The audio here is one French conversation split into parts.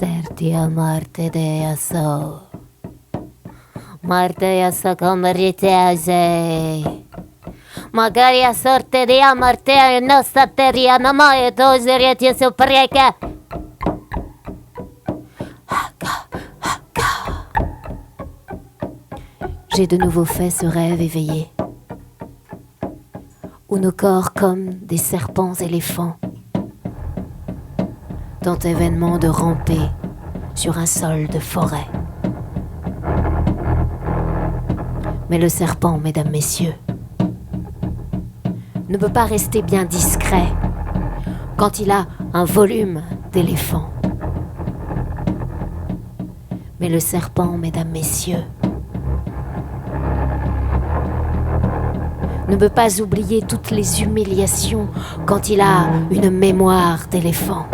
Certi amarte de asso. Marte asso come ritese. Magari a sorte di amarte a nostra terra, non mai doserieti su prega. J'ai de nouveau fait ce rêve éveillé, où nos corps comme des serpents éléphants tentent événement de ramper sur un sol de forêt. Mais le serpent, mesdames, messieurs, ne peut pas rester bien discret quand il a un volume d'éléphant. Mais le serpent, mesdames, messieurs, ne peut pas oublier toutes les humiliations quand il a une mémoire d'éléphant.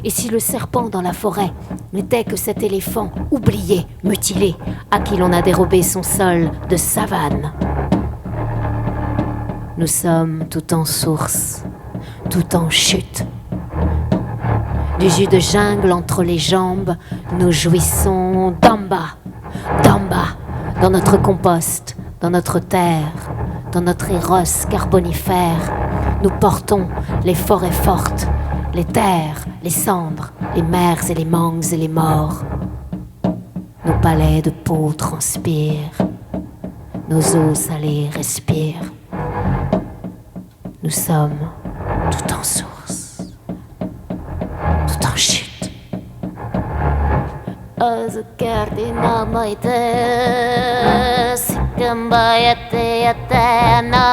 Et si le serpent dans la forêt n'était que cet éléphant oublié, mutilé, à qui l'on a dérobé son sol de savane? Nous sommes tout en source, tout en chute. Du jus de jungle entre les jambes, nous jouissons d'en bas, dans notre compost, dans notre terre, dans notre éros carbonifère. Nous portons les forêts fortes, les terres, les cendres, les mers et les mangues et les morts. Nos palais de peau transpirent, nos eaux salées respirent. Nous sommes tout en source, tout en chute. Azkartina maite, sikambayate yatana,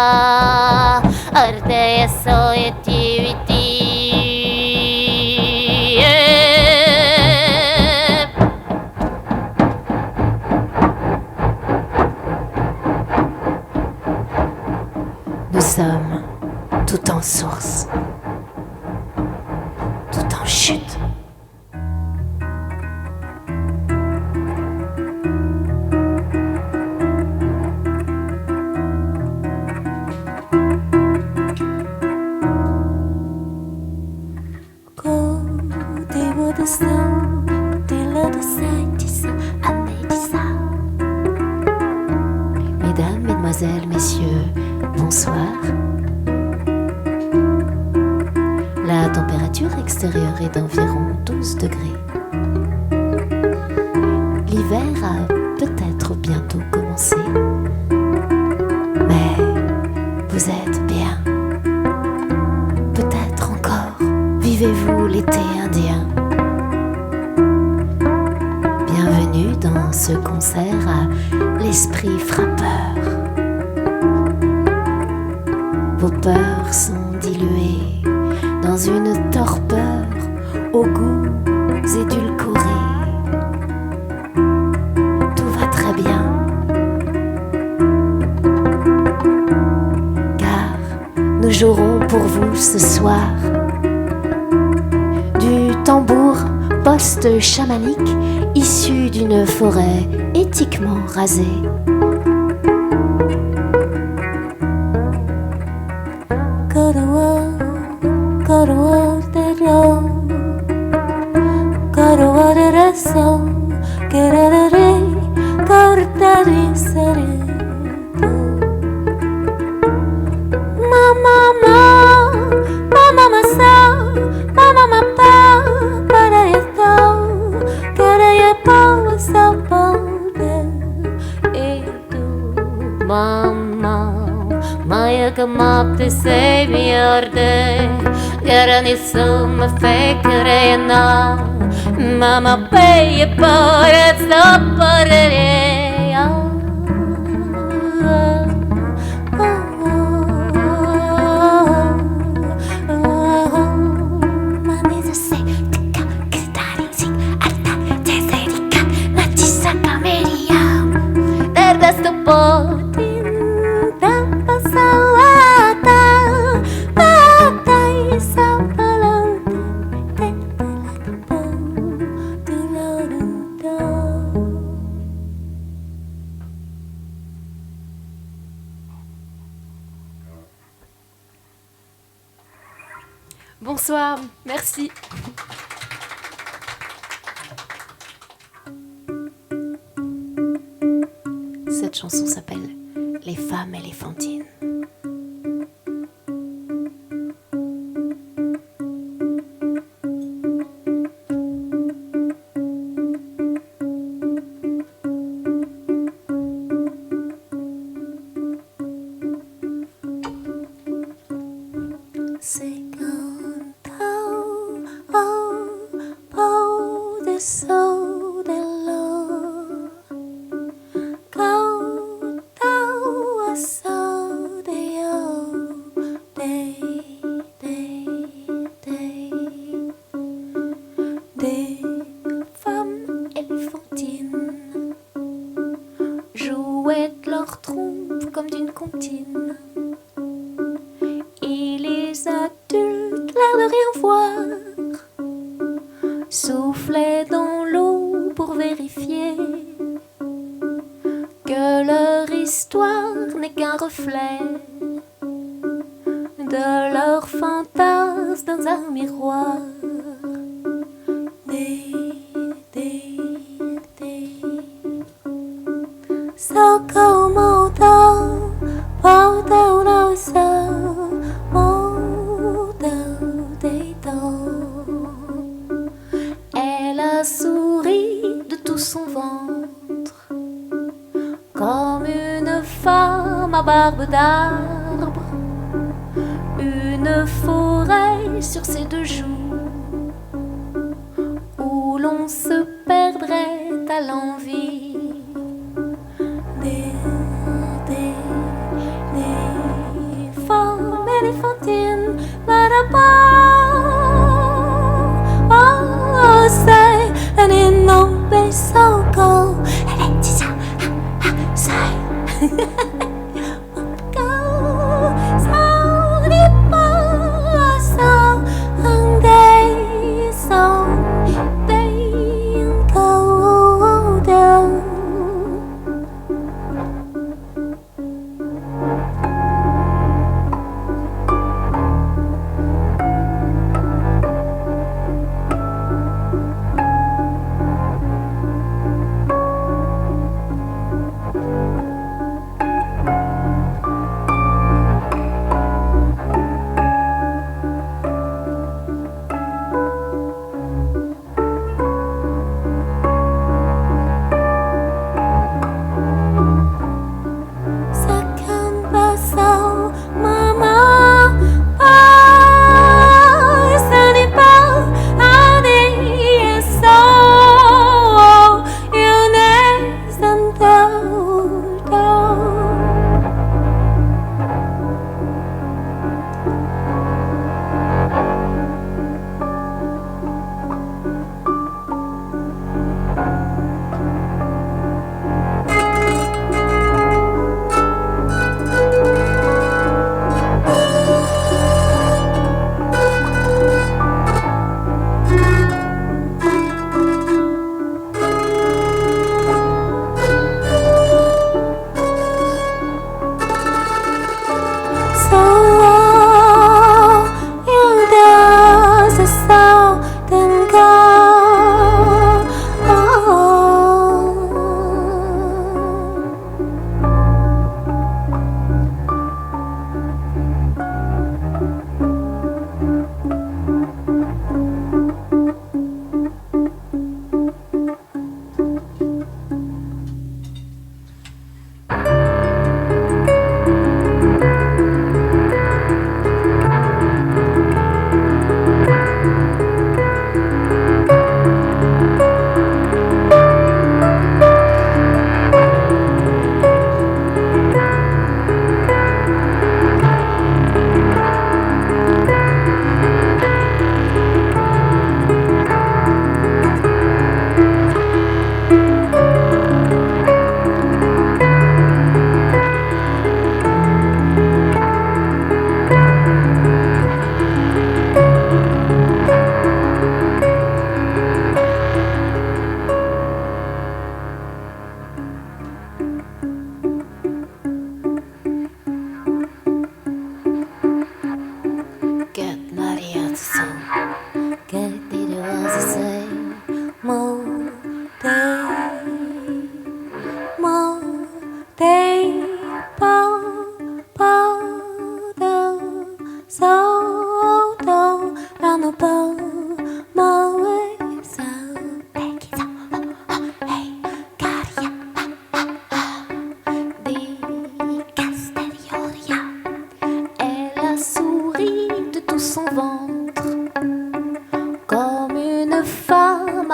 arte soyetiviti. Nous sommes tout en source, tout en chute. Mesdames, mesdemoiselles, messieurs, bonsoir. La température extérieure est d'environ 12 degrés. L'hiver a peut-être bientôt commencé, mais vous êtes bien. Peut-être encore vivez-vous l'été indien. Bienvenue dans ce concert à l'esprit frappeur. Vos peurs sont diluées dans une torpeur aux goûts édulcorés. Tout va très bien, car nous jouerons pour vous ce soir du tambour post-chamanique issu d'une forêt éthiquement rasée. Mapte sei miorde, garan insomma fekkerena, mamma peje paret stoppareja. Bonsoir, merci. Cette chanson s'appelle Les femmes éléphantines. Des femmes éléphantines jouaient de leur trompe comme d'une comptine. Et les adultes, l'air de rien voir, soufflaient dans l'eau pour vérifier que leur histoire n'est qu'un reflet de leur fantasme dans un miroir. So komodo, modo no so, modo dedo. Elle a souri de tout son ventre, comme une femme à barbe d'arbre, une forêt sur ses deux joues, où l'on se perdrait à l'envie. Des femmes éléphantines, oh, say, and in no place so cold.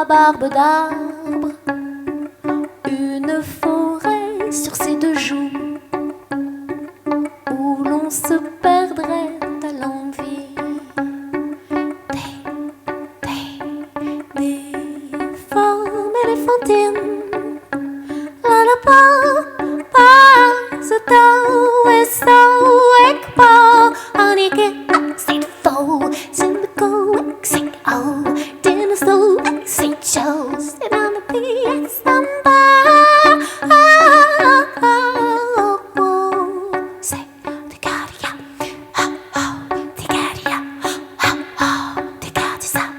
à barbe d'arbre, une forêt sur ses deux joues, où l'on se perdrait à l'envie. Des formes éléphantines, là-bas, pas autant et so ekpo, on y get c'est faux, c'est le go, c'est oh, dinner so, c'est chose, c'est dans le pied, samba, c'est des carrières, oh oh, des carrières, oh oh, des carrières.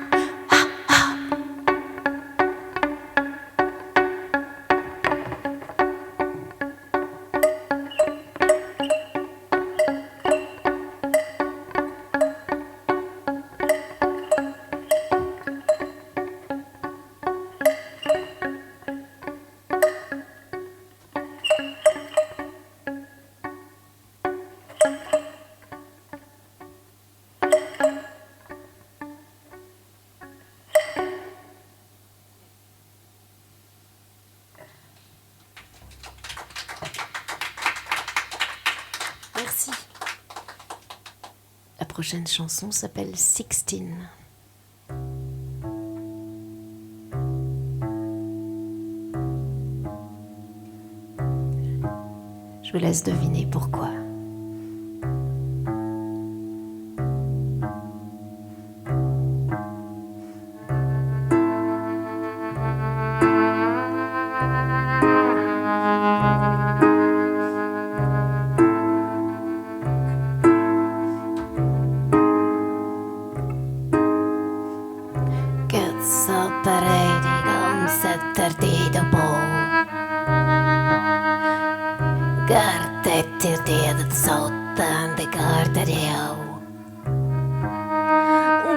Merci. La prochaine chanson s'appelle 16. Je vous laisse deviner pourquoi.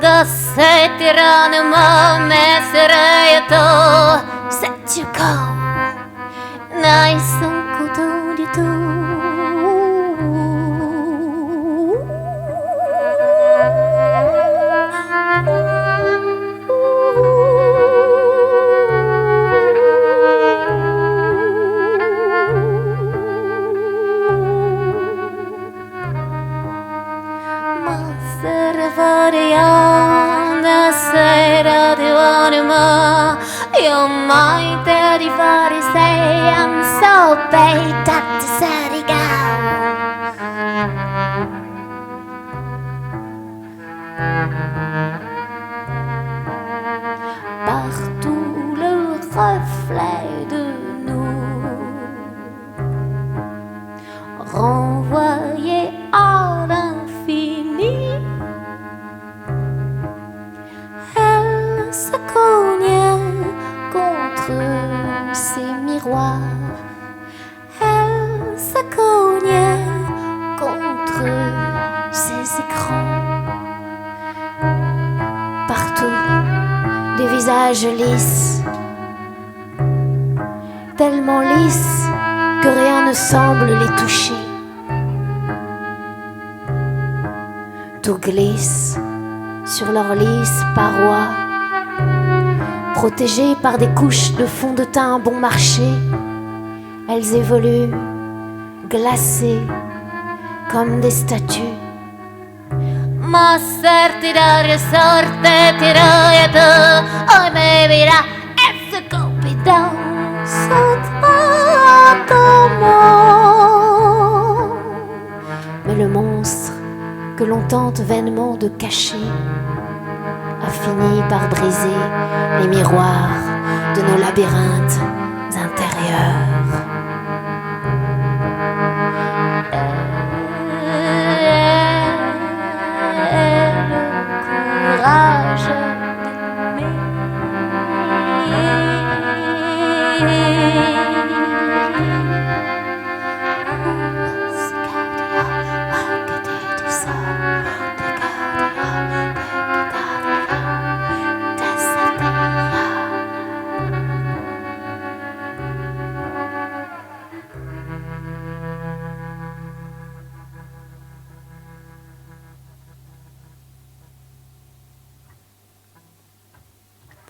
Gassetirano meserayato Setchuko Naisan kotorito Io mai te di fare sei, I'm so bad at the city Partout le reflet de nous renvoyé à l'infini. Elle se cognait contre ces miroirs. Elle se cognait contre ces écrans. Partout, des visages lisses, tellement lisses que rien ne semble les toucher. Tout glisse sur leurs lisses parois, protégées par des couches de fond de teint bon marché. Elles évoluent, glacées comme des statues. Ma certidare sorte tirato, oh baby la es copido Mais le monstre que l'on tente vainement de cacher a fini par briser les miroirs de nos labyrinthes intérieurs. Le courage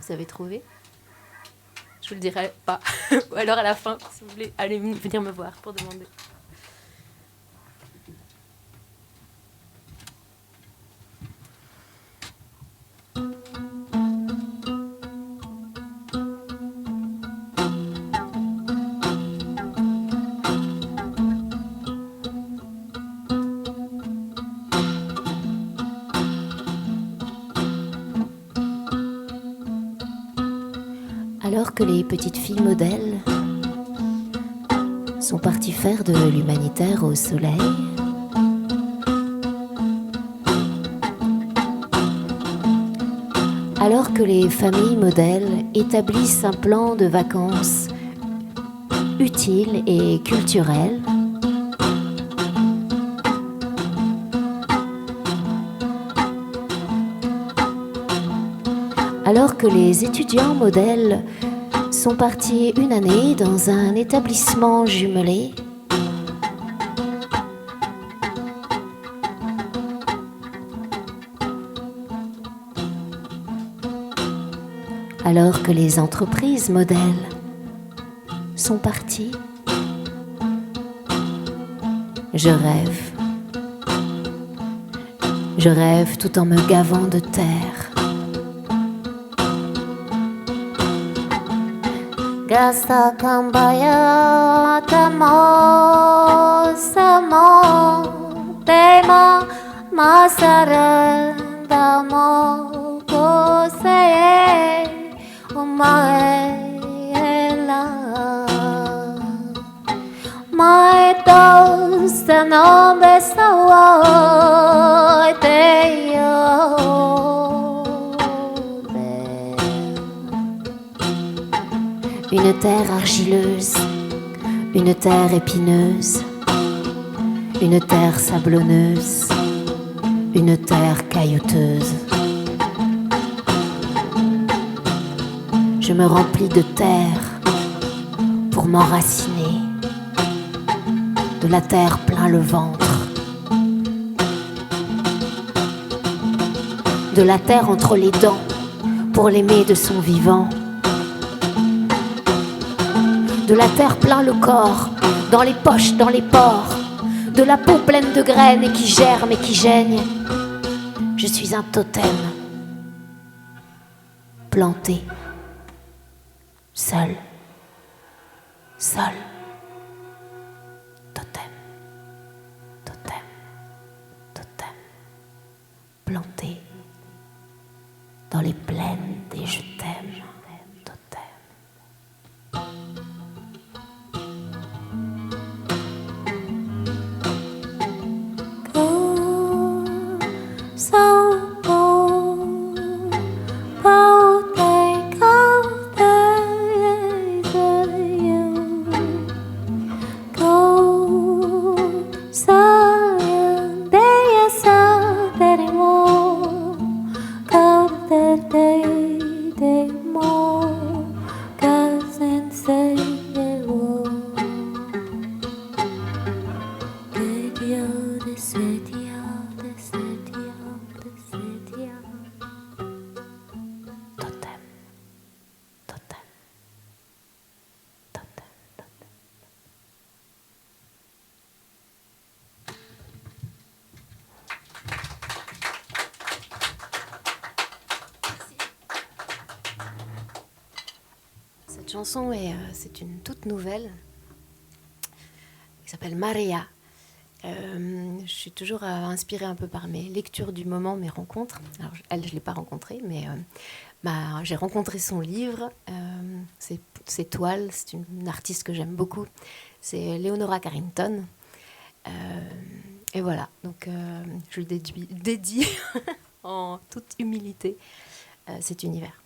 Vous avez trouvé ? Je vous le dirai pas. Ou alors à la fin, si vous voulez, allez venir me voir pour demander. Alors que les petites filles modèles sont parties faire de l'humanitaire au soleil, alors que les familles modèles établissent un plan de vacances utile et culturel, alors que les étudiants modèles sont partis une année dans un établissement jumelé, alors que les entreprises modèles sont parties, je rêve. Je rêve tout en me gavant de terre. Gasta kambaya tamo samo tema masarandamo koseye umaela my thoughts no besawa teyo. Une terre argileuse, une terre épineuse, une terre sablonneuse, une terre caillouteuse. Je me remplis de terre pour m'enraciner, de la terre plein le ventre, de la terre entre les dents pour l'aimer de son vivant. De la terre plein le corps, dans les poches, dans les pores, de la peau pleine de graines et qui germe et qui gêne. Je suis un totem, planté, seul, seul. Totem, totem, totem, planté dans les plaines des je t'aime. Cette chanson c'est une toute nouvelle qui s'appelle Maria. Je suis toujours inspirée un peu par mes lectures du moment, mes rencontres. Alors elle, je ne l'ai pas rencontrée, mais j'ai rencontré son livre. C'est Toile, c'est une artiste que j'aime beaucoup. C'est Leonora Carrington. Et voilà, donc je le dédie en toute humilité cet univers.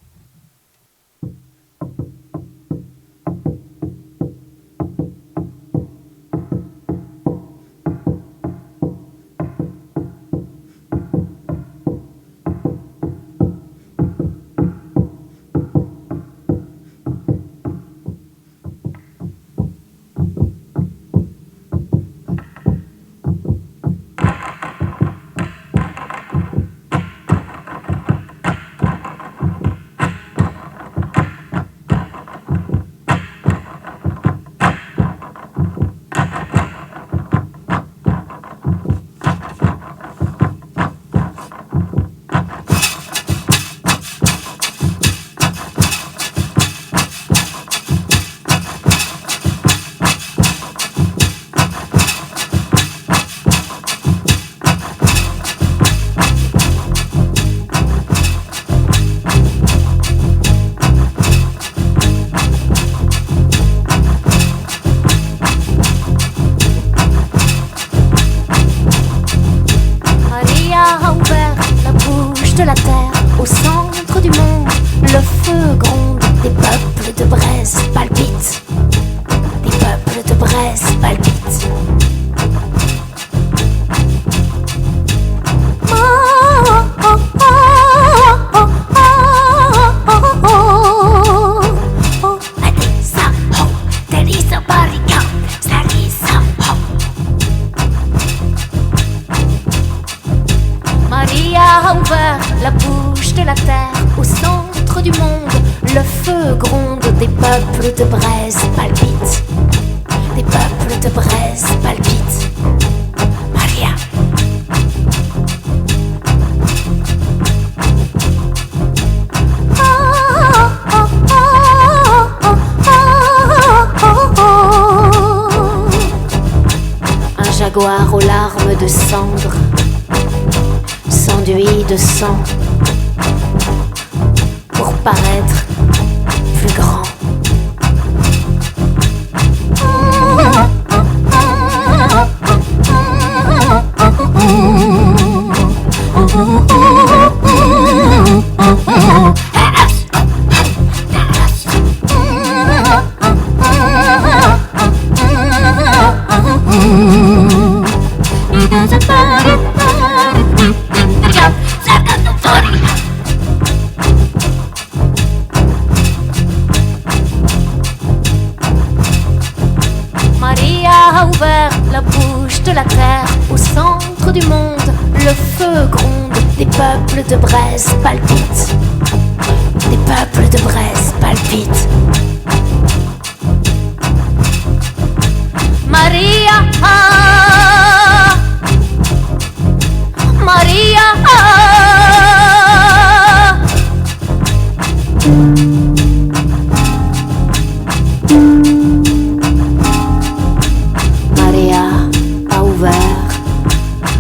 la terre, au centre du monde, le feu gronde, des peuples de braise palpitent. Des peuples de braise palpitent. Maria. Un jaguar aux larmes de cendre s'enduit de sang pour paraître plus grand. Maria a ouvert la bouche de la terre, au centre du monde, le feu gronde, des peuples de braise palpitent. Des peuples de braise palpitent. Maria, Maria, Maria a ouvert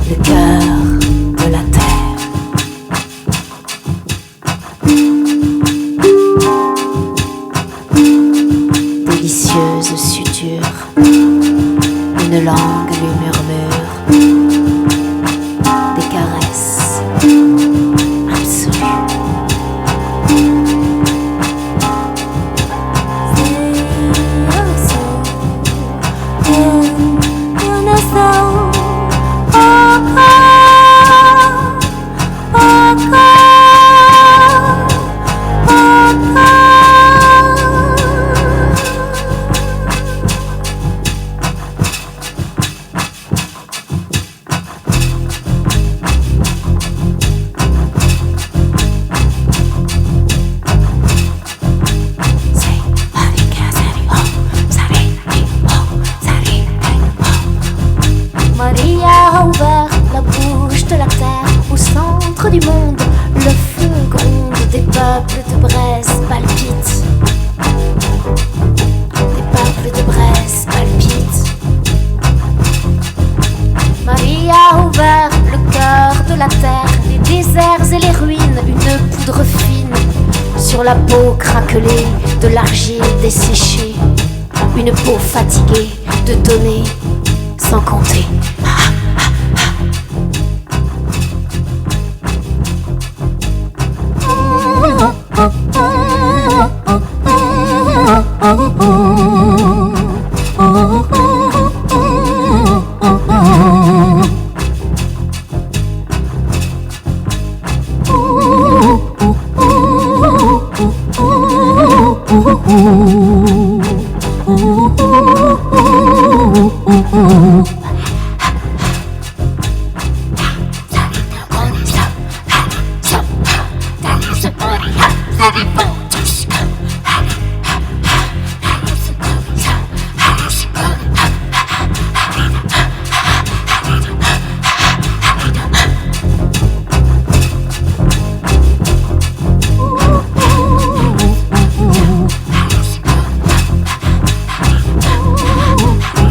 le cœur de la terre. Délicieuse suture, une langue lui murmure des caresses absolues. Maria a ouvert la bouche de la terre, au centre du monde, le feu gronde, des peuples de braise palpitent. Des peuples de braise palpitent. Maria a ouvert le cœur de la terre, les déserts et les ruines, une poudre fine sur la peau craquelée de l'argile desséchée, une peau fatiguée de donner sans compter.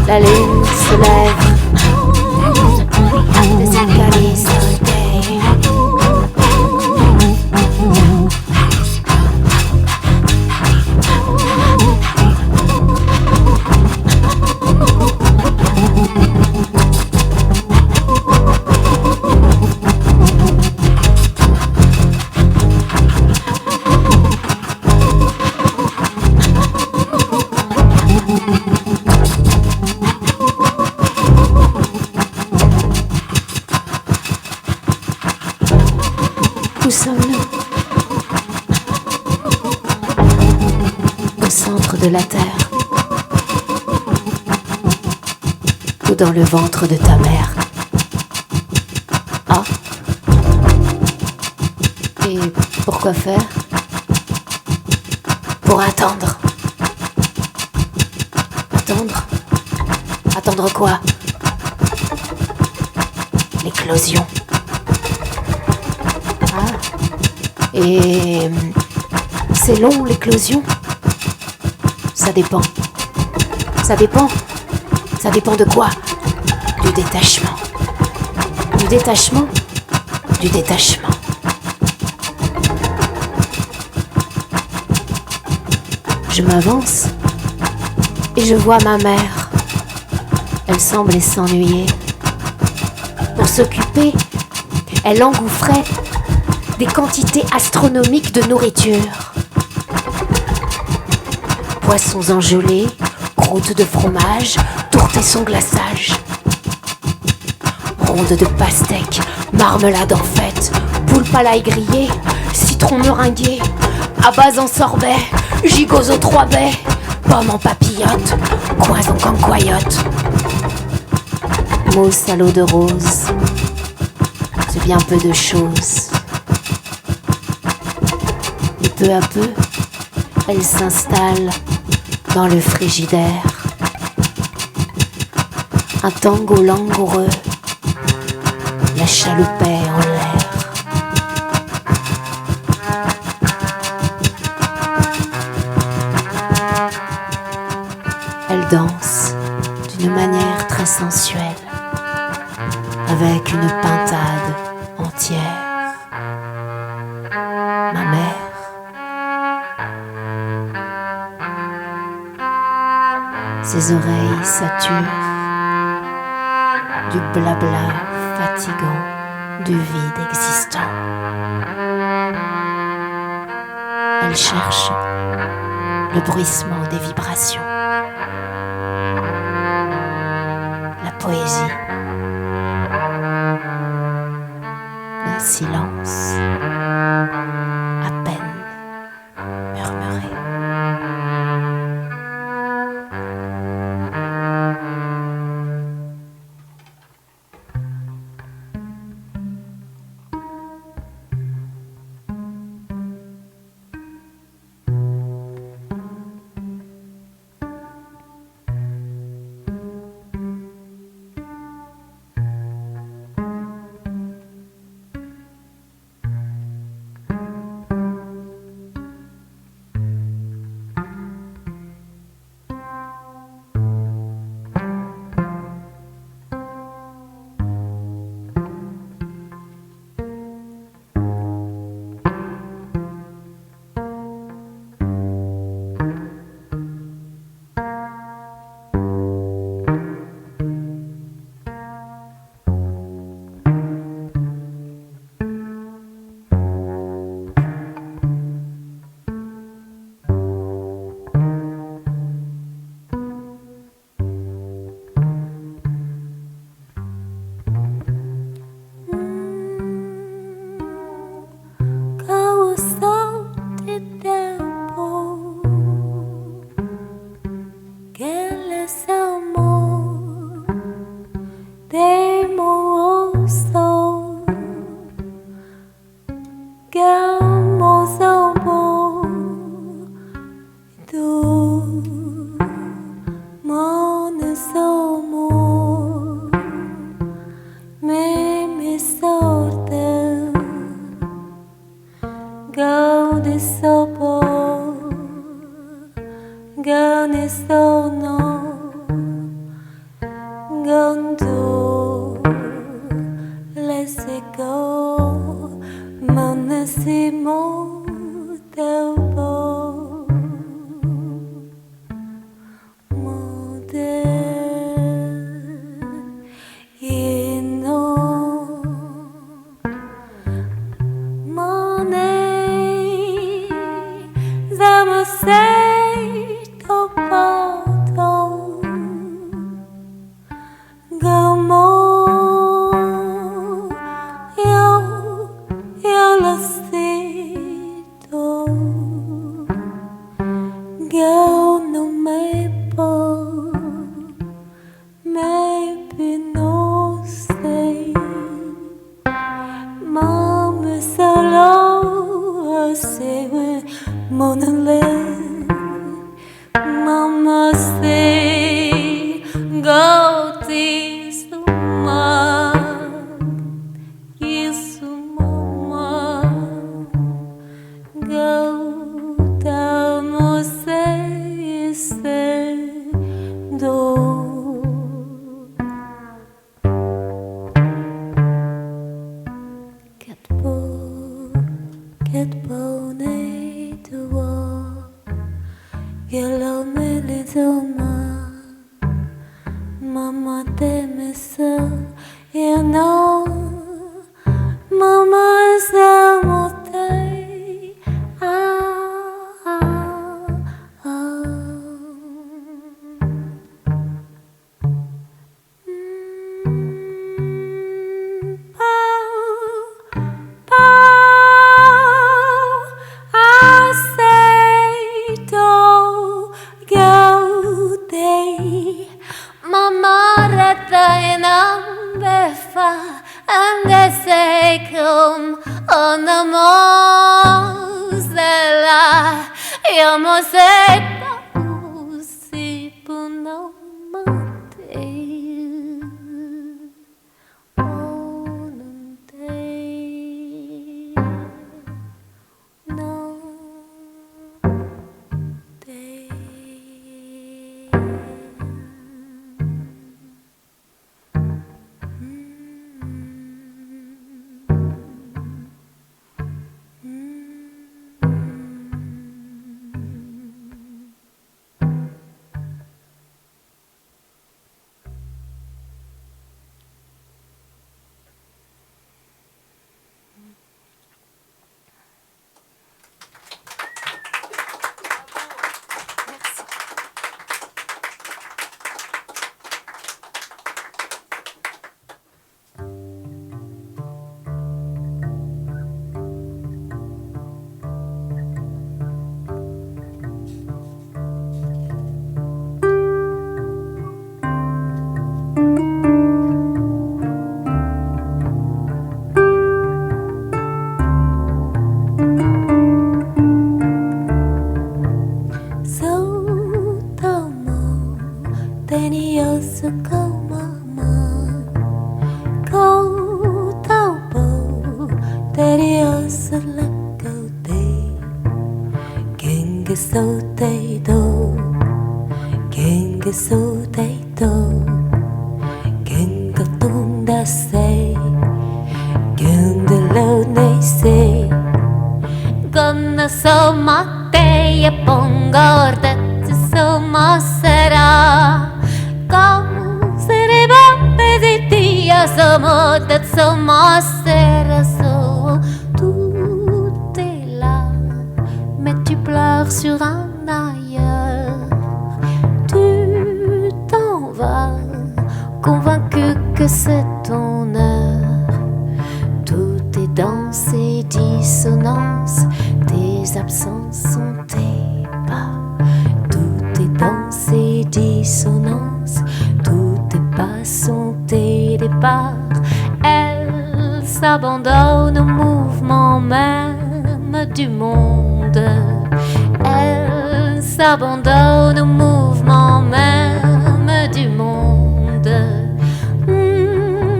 La lune se lève, les écailles s'éteignent. Où sommes-nous? Au centre de la terre, ou dans le ventre de ta mère. Ah. Et Et pourquoi faire? Pour attendre. Attendre? Attendre quoi? L'éclosion. Ah. Et c'est long l'éclosion? Ça dépend. Ça dépend. Ça dépend de quoi? Du détachement. Du détachement? Du détachement. Je m'avance et je vois ma mère. Elle semblait s'ennuyer. Pour s'occuper, elle engouffrait des quantités astronomiques de nourriture. Poissons engelés, croûtes de fromage, tourtes et son glaçage. Rondes de pastèques, marmelade en fête, poulpe à l'ail grillé, citron meringué, abats en sorbet, gigots aux 3 baies, pommes en papillote, coins en cancoyote. Mousse à l'eau de rose, c'est bien peu de choses. Et peu à peu, elle s'installe dans le frigidaire. Un tango langoureux la chaloupait en l'air. Elle danse d'une manière très sensuelle, avec une pintade entière. Ma mère, ses oreilles saturent du blabla fatigant du vide existant. Elle cherche le bruissement des vibrations, la poésie, le silence à peine murmuré. Mom solo 모는래 Mama say go this ma Yes mama go down say do Get bone to war Yellow melodoma Mama t'aime ça You know Mama is a montée S'abandonne au mouvement même du monde. Elle s'abandonne au mouvement même du monde.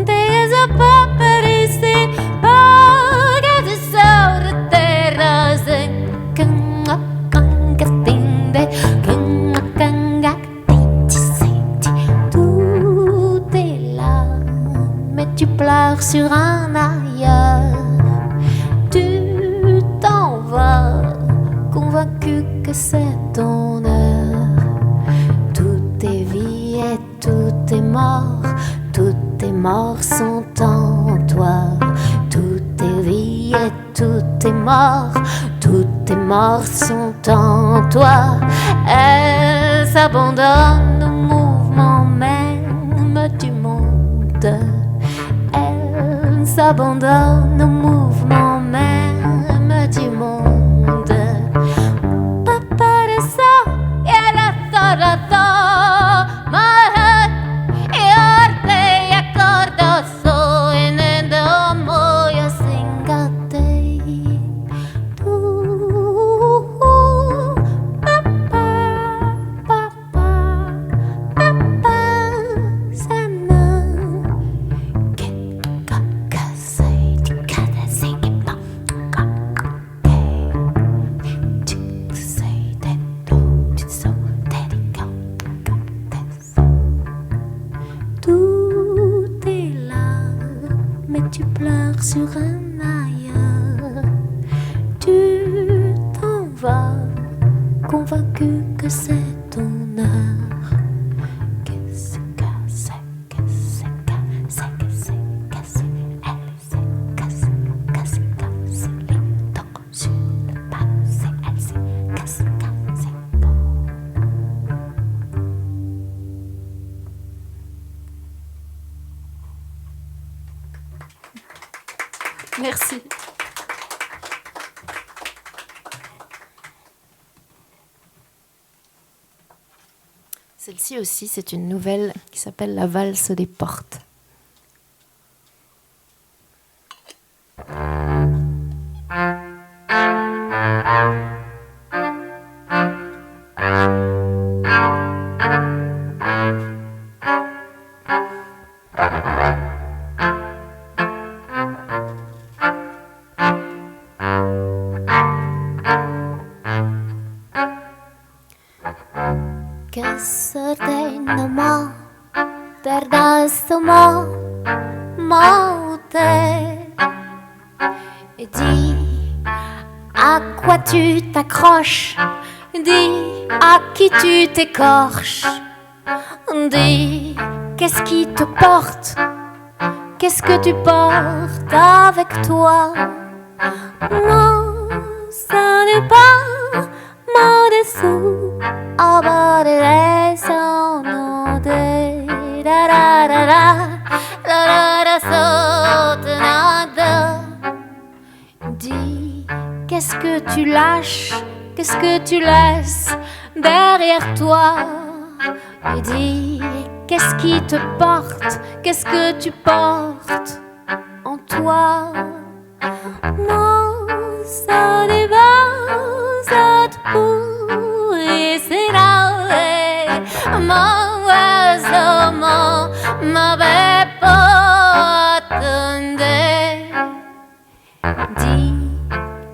There's a puppet ici, pas de sort de terrasse. Tout est là, mais tu pleures sur un ailleurs. Tu t'en vas, convaincu que c'est ton heure. Tout est vie et tout est mort. Toutes tes morts sont en toi. Tout est vie et tout est mort. Toutes tes morts sont en toi. Elle s'abandonne au mouvement même du monde. Elle s'abandonne au mouvement même du monde. Papa de ça, et la torata, ma head, et arte, et accordoso, et nendo moya singate. convaincu que c'est ton heure. Qu'est-ce que c'est, qu'est-ce que c'est, qu'est-ce que c'est, elle s'est cassée, cassée, cassée les dents sur le passé, elle s'est cassée, cassée. Merci. Celle-ci aussi, c'est une nouvelle qui s'appelle La valse des portes. Che sordenama perdasmo monter et dis à quoi tu t'accroches, dis à qui tu t'écorches, dis qu'est-ce qui te porte, qu'est-ce que tu portes avec toi. Non, ça n'est pas mon dessous. Aber det son de da da da da da dis qu'est-ce que tu lâches, qu'est-ce que tu laisses derrière toi, et dis qu'est-ce qui te porte, qu'est-ce que tu portes en toi. Non, ça n'est pas ça te pour. Dis,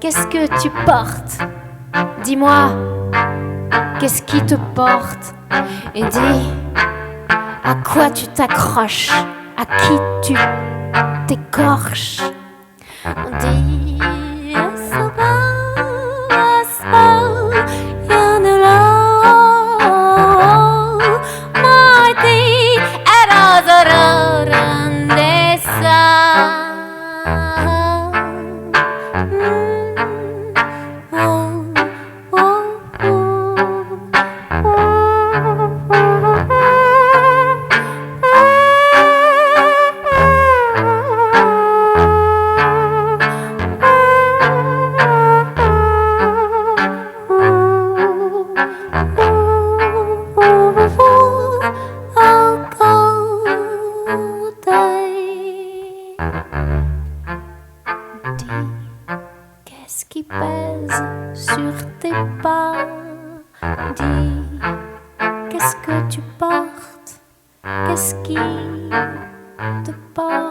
qu'est-ce que tu portes? Dis-moi, qu'est-ce qui te porte? Et dis, à quoi tu t'accroches? À qui tu t'écorches? Dis, ça va, y'en a là. Qu'est-ce qui pèse sur tes pas? Dis, qu'est-ce que tu portes? Qu'est-ce qui te porte?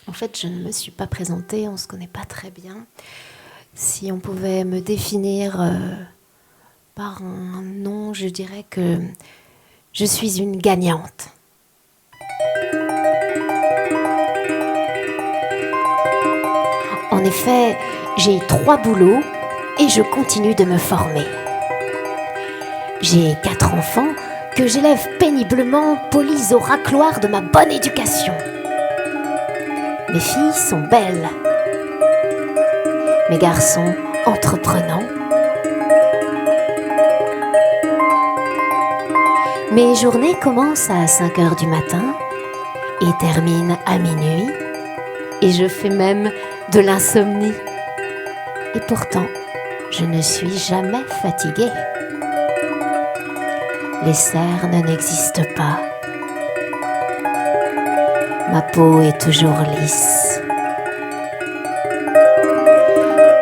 En fait, je ne me suis pas présentée, on ne se connaît pas très bien. Si on pouvait me définir par un nom, je dirais que je suis une gagnante. En effet, j'ai 3 boulots et je continue de me former. J'ai 4 enfants que j'élève péniblement, polis au racloir de ma bonne éducation. Mes filles sont belles, mes garçons entreprenants. Mes journées commencent à 5 heures du matin et terminent à minuit, et je fais même de l'insomnie. Et pourtant, je ne suis jamais fatiguée. Les cernes n'existent pas. Ma peau est toujours lisse.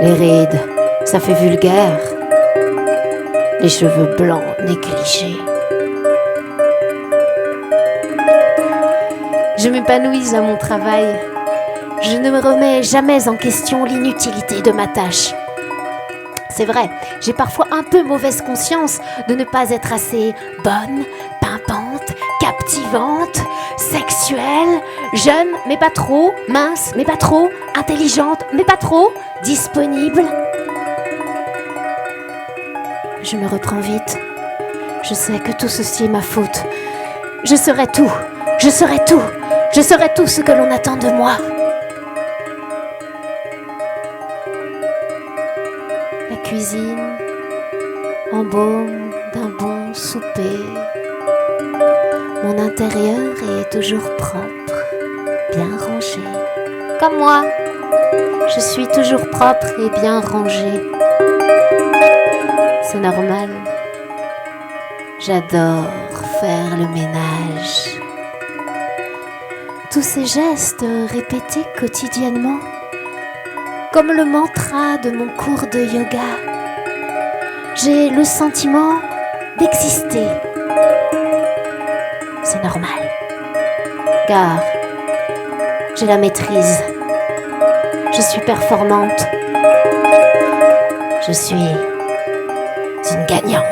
Les rides, ça fait vulgaire. Les cheveux blancs négligés. Je m'épanouis à mon travail. Je ne me remets jamais en question l'inutilité de ma tâche. C'est vrai, j'ai parfois un peu mauvaise conscience de ne pas être assez bonne, pimpante, captivante, sexuelle, jeune, mais pas trop, mince, mais pas trop, intelligente, mais pas trop, disponible. Je me reprends vite. Je sais que tout ceci est ma faute. Je serai tout, je serai tout, je serai tout ce que l'on attend de moi. La cuisine, embaume d'un bon souper. Mon intérieur est toujours propre, bien rangé. Comme moi, je suis toujours propre et bien rangée. C'est normal. J'adore faire le ménage. Tous ces gestes répétés quotidiennement, comme le mantra de mon cours de yoga. J'ai le sentiment d'exister. C'est normal, car j'ai la maîtrise. Je suis performante. Je suis une gagnante.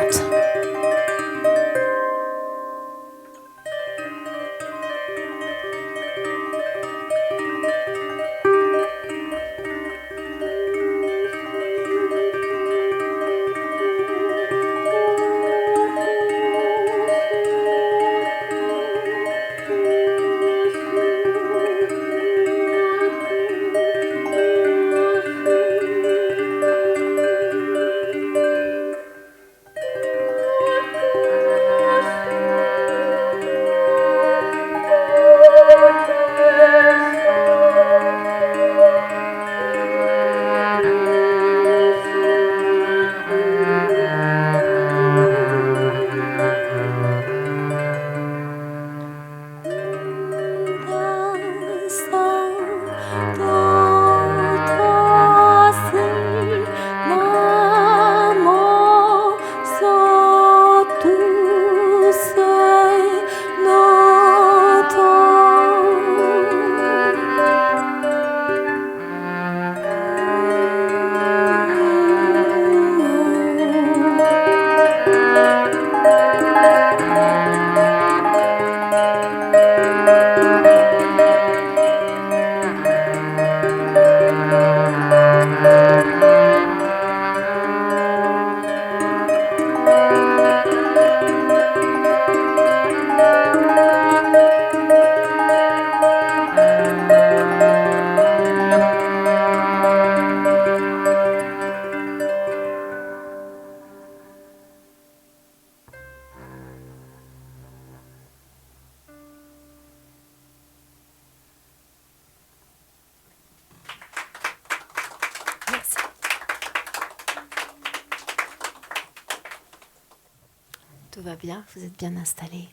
Tout va bien, vous êtes bien installés.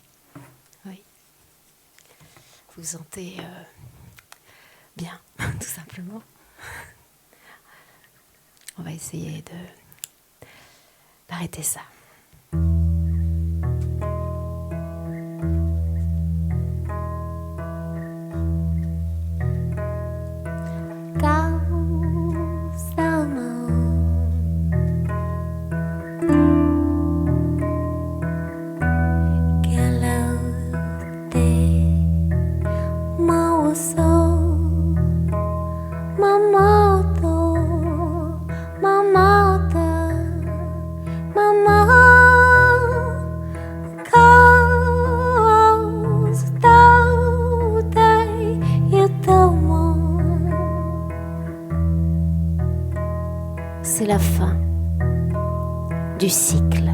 Oui. Vous vous sentez bien, tout simplement. On va essayer d'arrêter ça. C'est la fin du cycle.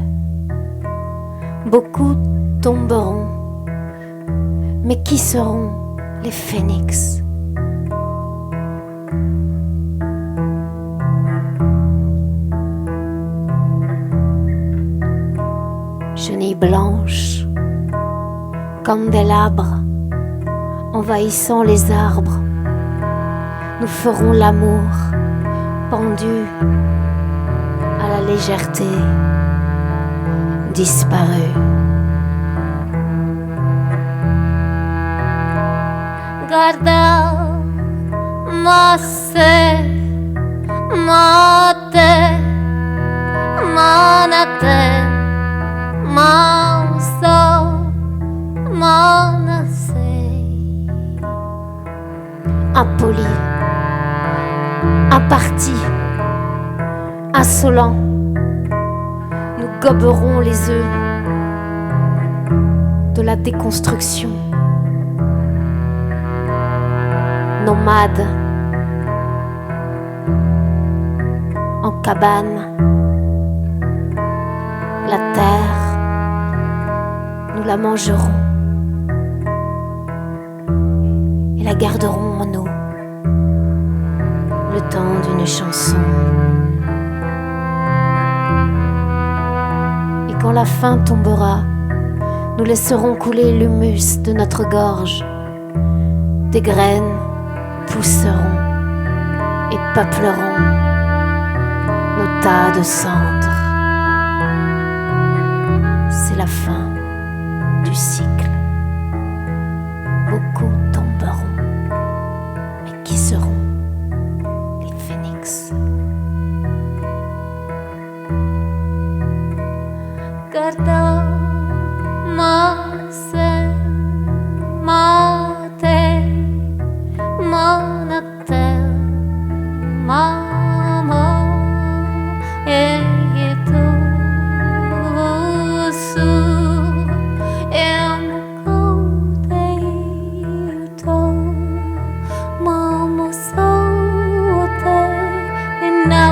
Beaucoup tomberont, mais qui seront les phénix? Chenilles blanches, candélabres, envahissant les arbres, nous ferons l'amour pendu à la légèreté disparue. guarda, ma se, ma te, ma na te, ma so, ma na sei. Impoli, imparti, insolent, nous goberons les œufs de la déconstruction. Nomades, en cabane, la terre, nous la mangerons et la garderons en nous, le temps d'une chanson. Et quand la faim tombera, nous laisserons couler l'humus de notre gorge. Des graines pousseront et peupleront nos tas de cendres. C'est la fin du cycle. Beaucoup tomberont, mais qui seront les phénix? Guarda, ma se, ma te, ma na te, ma e tu su em te to mamo so te na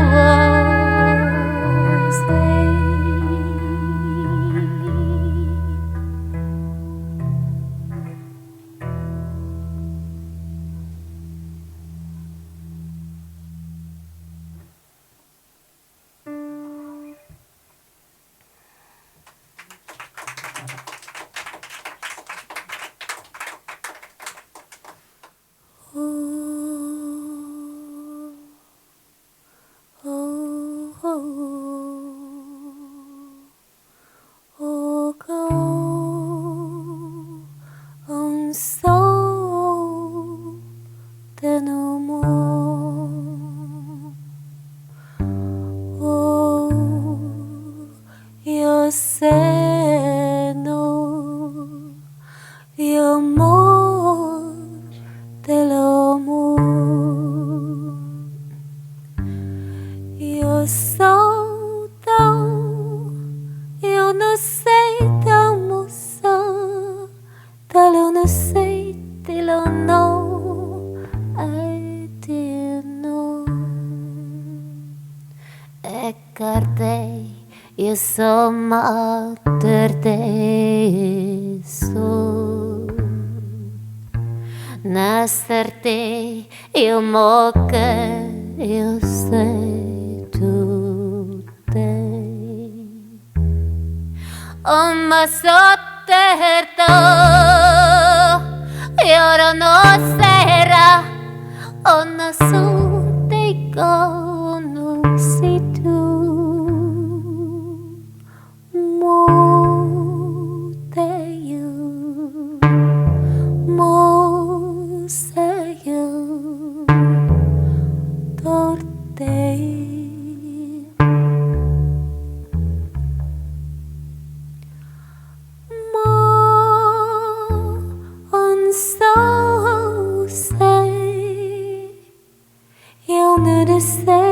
Nascerte, eu moca, eu sei tu tem. Uma sotterto, eu não será, ona sote kono situ. Eu não sei.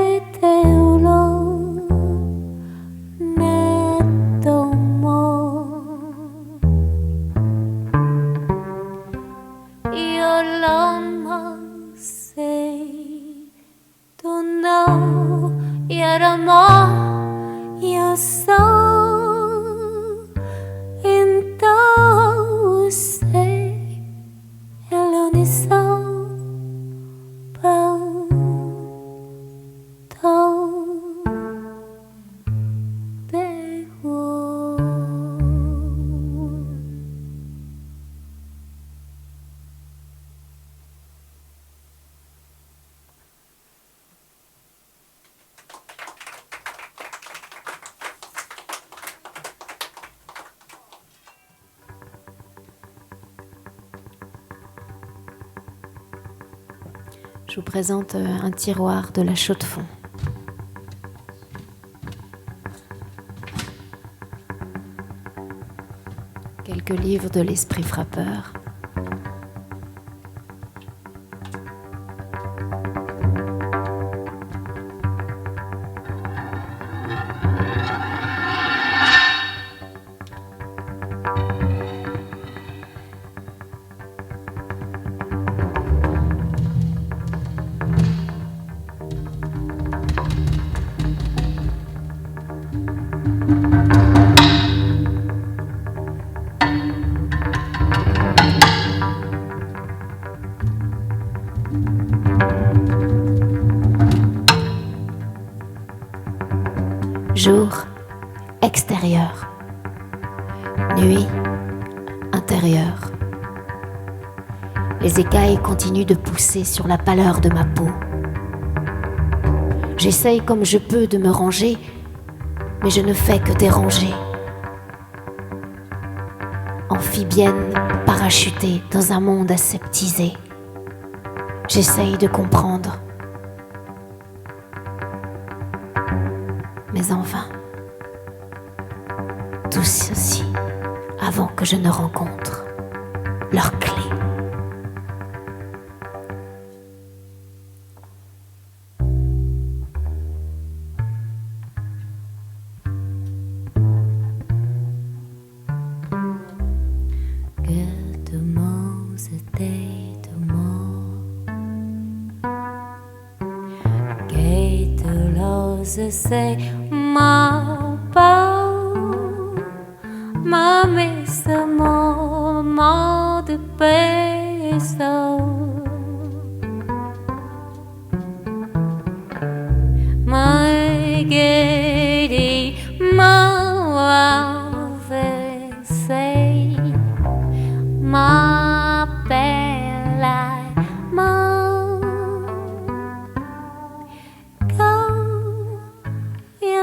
Je vous présente un tiroir de la Chaux-de-Fonds. Quelques livres de l'esprit frappeur. Jour, extérieur. Nuit, intérieur. Les écailles continuent de pousser sur la pâleur de ma peau. J'essaye comme je peux de me ranger, mais je ne fais que déranger. Amphibienne, parachutée dans un monde aseptisé. J'essaye de comprendre. Mais en vain. Tout ceci avant que je ne rencontre leur clé. Say ma pau ma mesa mo de peso my gedi ma say ma bella ma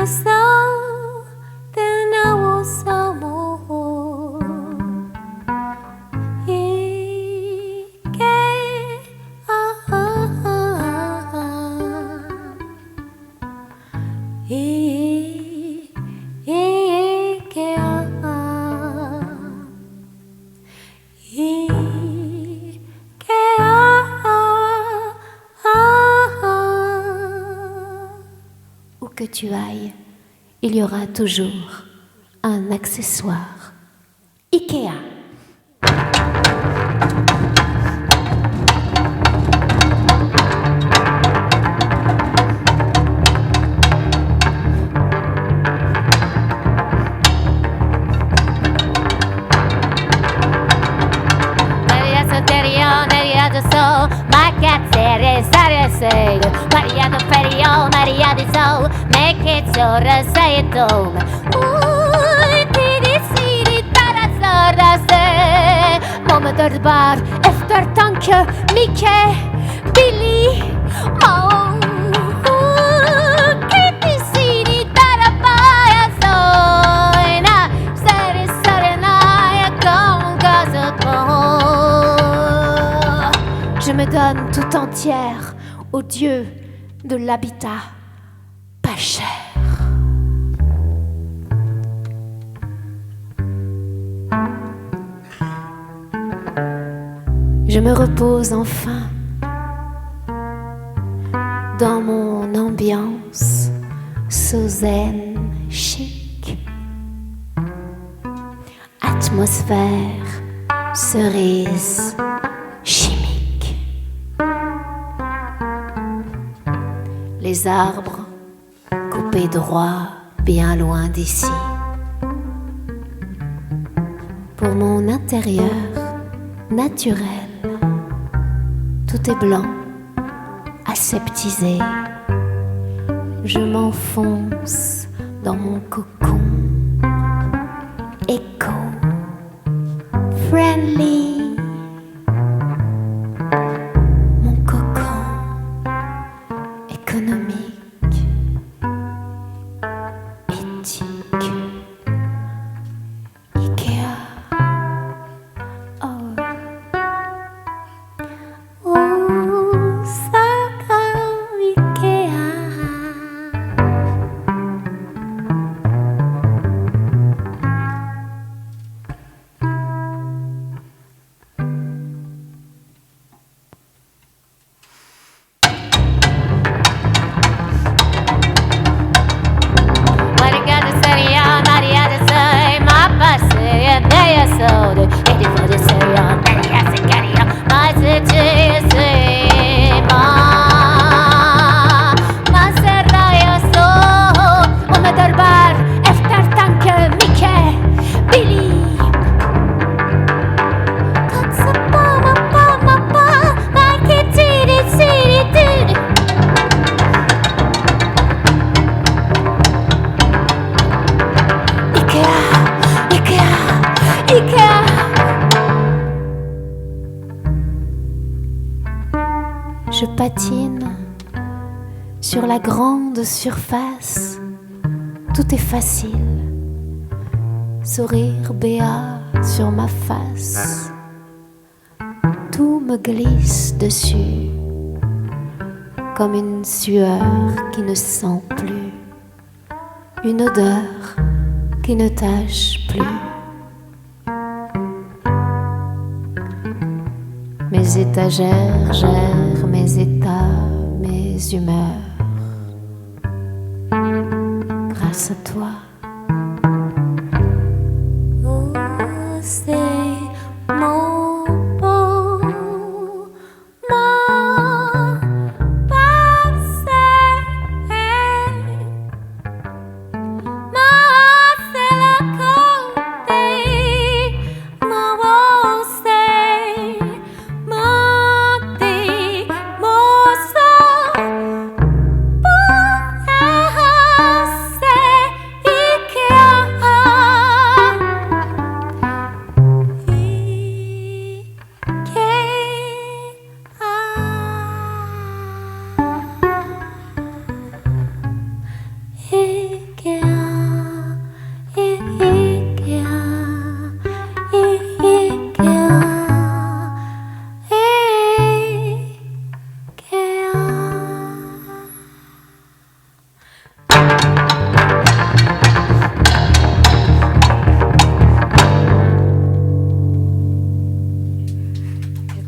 so then I was so more Où que tu ailles, il y aura toujours un accessoire. Ikea. Maria do Ferio, Maria di Sol, make it so say it all. Ti decidi para sorda se Momenter bar, efter tanke, Micke, Billy, Mo. Ti decidi para paia soina, seri serena con casa to. Je me donne tout entière au Dieu de l'habitat pas cher. Je me repose enfin dans mon ambiance so zen chic. Atmosphère cerise chimique. Les arbres coupés droit bien loin d'ici. Pour mon intérieur naturel, tout est blanc, aseptisé. Je m'enfonce dans mon cocon, éco-friendly. Mon cocon économique, éthique. Ikea. Oh. Ça a soda, e di foda sei a caria, se caria, ma se ci sei, ma se raia so, o me darbar, efter tanke, Micke, Billy. Katsa pa, ma che tiri, tiri. Ikea. Je patine sur la grande surface. Tout est facile. Sourire béat sur ma face. Tout me glisse dessus comme une sueur qui ne sent plus. Une odeur qui ne tâche plus. Mes étagères gèrent mes états, mes humeurs. Grâce à toi. Oh, c'est mon beau, mon passé.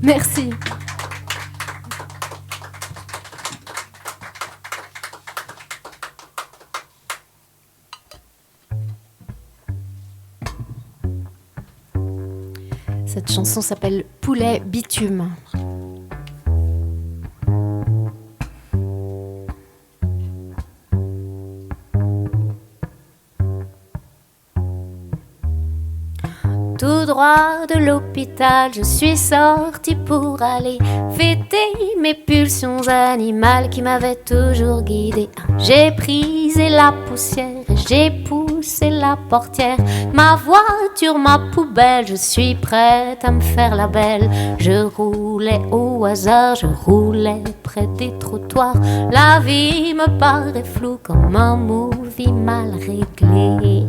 Merci. Cette chanson s'appelle Poulet bitume. Tout droit de l'hôpital, je suis sortie pour aller fêter mes pulsions animales qui m'avaient toujours guidée. J'ai prisé la poussière et j'ai poussé la portière. Ma voiture, ma poubelle, je suis prête à me faire la belle. Je roulais au hasard, je roulais près des trottoirs. La vie me paraît floue comme un movie mal réglé.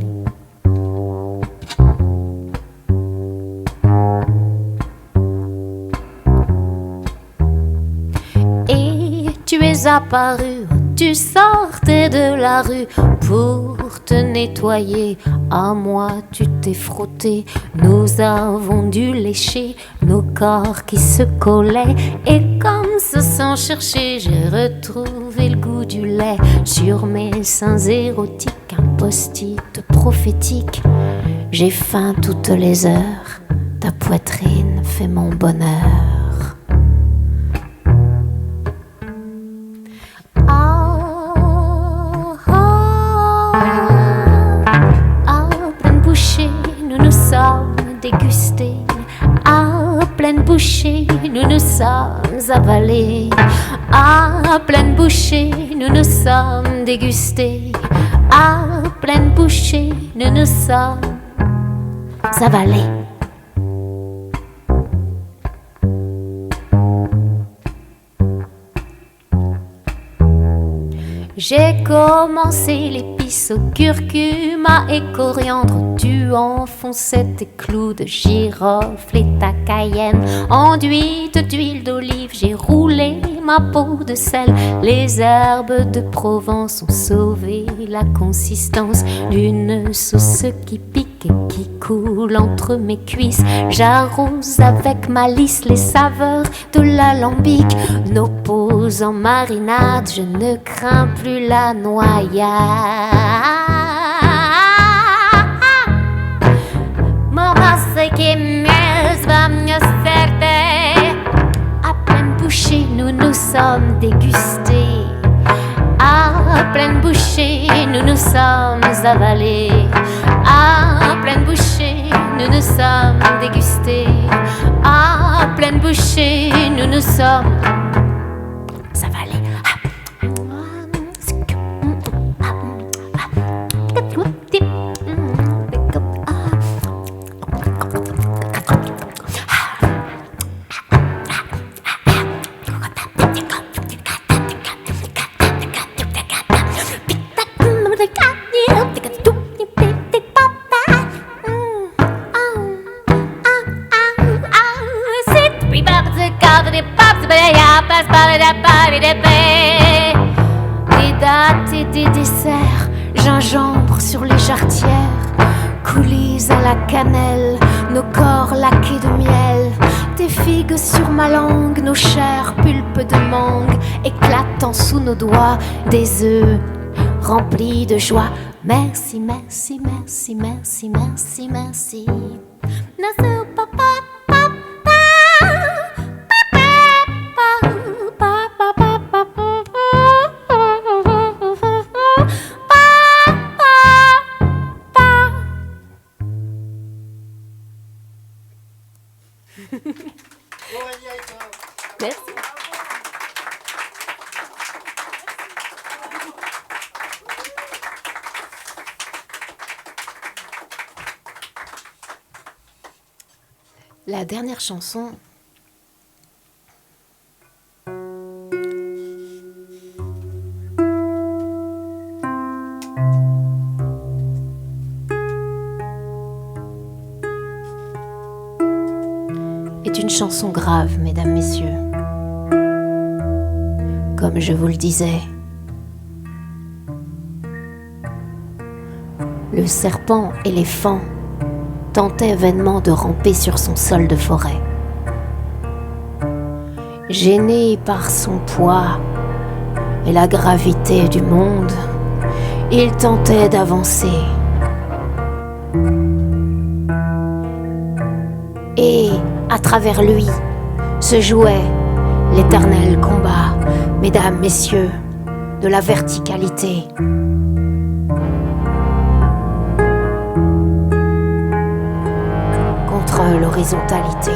Tu es apparu, tu sortais de la rue pour te nettoyer. À moi, tu t'es frotté. Nous avons dû lécher nos corps qui se collaient. Et comme se sans chercher, j'ai retrouvé le goût du lait sur mes seins érotiques. Un post-it prophétique. J'ai faim toutes les heures. Ta poitrine fait mon bonheur. Dégustés à pleine bouchée, nous nous sommes avalés. À pleine bouchée, nous nous sommes dégustés. À pleine bouchée, nous nous sommes avalés. J'ai commencé l'épice au curcuma et coriandre. Tu enfonçais tes clous de girofle et ta cayenne. Enduite d'huile d'olive, j'ai roulé ma peau de sel. Les herbes de Provence ont sauvé la consistance d'une sauce qui pique et qui coule entre mes cuisses. J'arrose avec malice les saveurs de l'alambic. Nos peaux en marinade, je ne crains plus la noyade. Mon ce qui mieux va me servir. À pleine bouchée, nous nous sommes dégustés. À pleine bouchée, nous nous sommes avalés. À pleine bouchée, nous nous sommes dégustés. À pleine bouchée, nous nous sommes avalés. Des dattes et des desserts, gingembre sur les jarretières, coulis à la cannelle, nos corps laqués de miel, des figues sur ma langue, nos chairs pulpes de mangue, éclatant sous nos doigts, des œufs remplis de joie. Merci, merci, merci, merci, merci, merci. Merci. La dernière chanson est une chanson grave, mesdames, messieurs. Comme je vous le disais, le serpent éléphant tentait vainement de ramper sur son sol de forêt. Gêné par son poids et la gravité du monde, il tentait d'avancer. Et à travers lui se jouait l'éternel combat, mesdames, messieurs, de la verticalité. Contre l'horizontalité.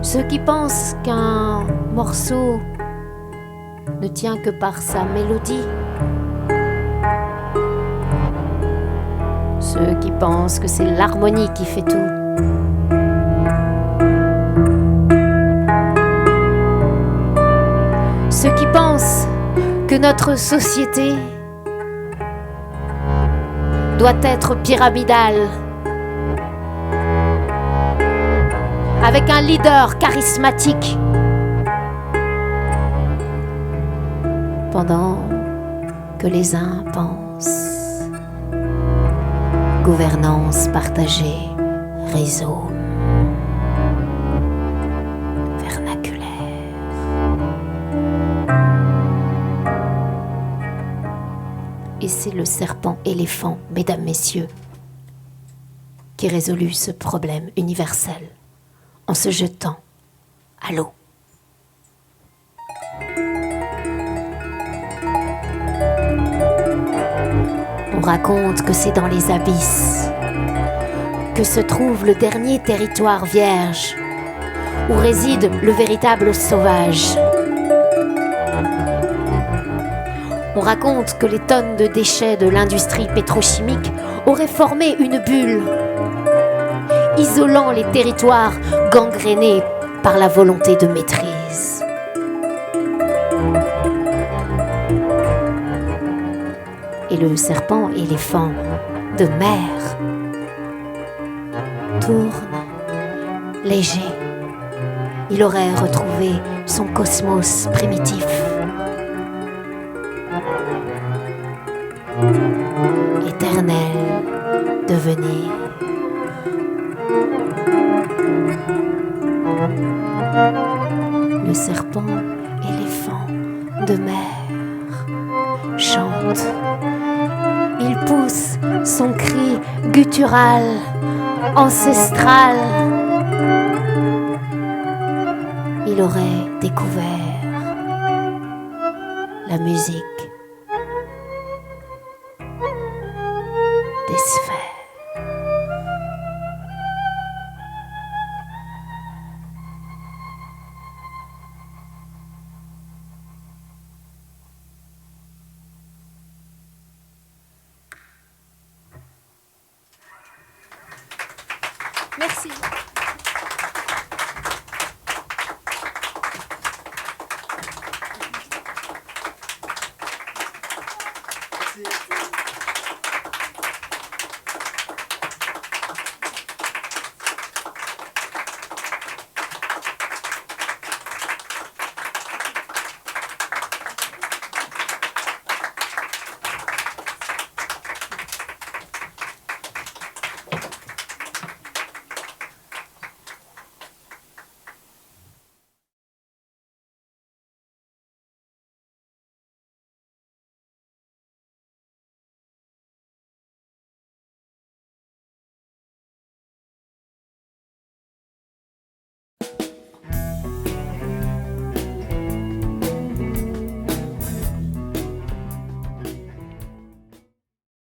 Ceux qui pensent qu'un morceau ne tient que par sa mélodie, ceux qui pensent que c'est l'harmonie qui fait tout, ceux qui pensent que notre société doit être pyramidale, avec un leader charismatique, pendant que les uns pensent gouvernance partagée, réseau vernaculaire. Et c'est le serpent éléphant, mesdames, messieurs, qui résolut ce problème universel en se jetant à l'eau. On raconte que c'est dans les abysses que se trouve le dernier territoire vierge, où réside le véritable sauvage. On raconte que les tonnes de déchets de l'industrie pétrochimique auraient formé une bulle, isolant les territoires gangrénés par la volonté de maîtrise. Et le serpent éléphant de mer tourne léger. Il aurait retrouvé son cosmos primitif. Éternel devenir. Le serpent éléphant de mer chante. Il pousse son cri gutturale, ancestrale, il aurait découvert la musique des sphères. Merci.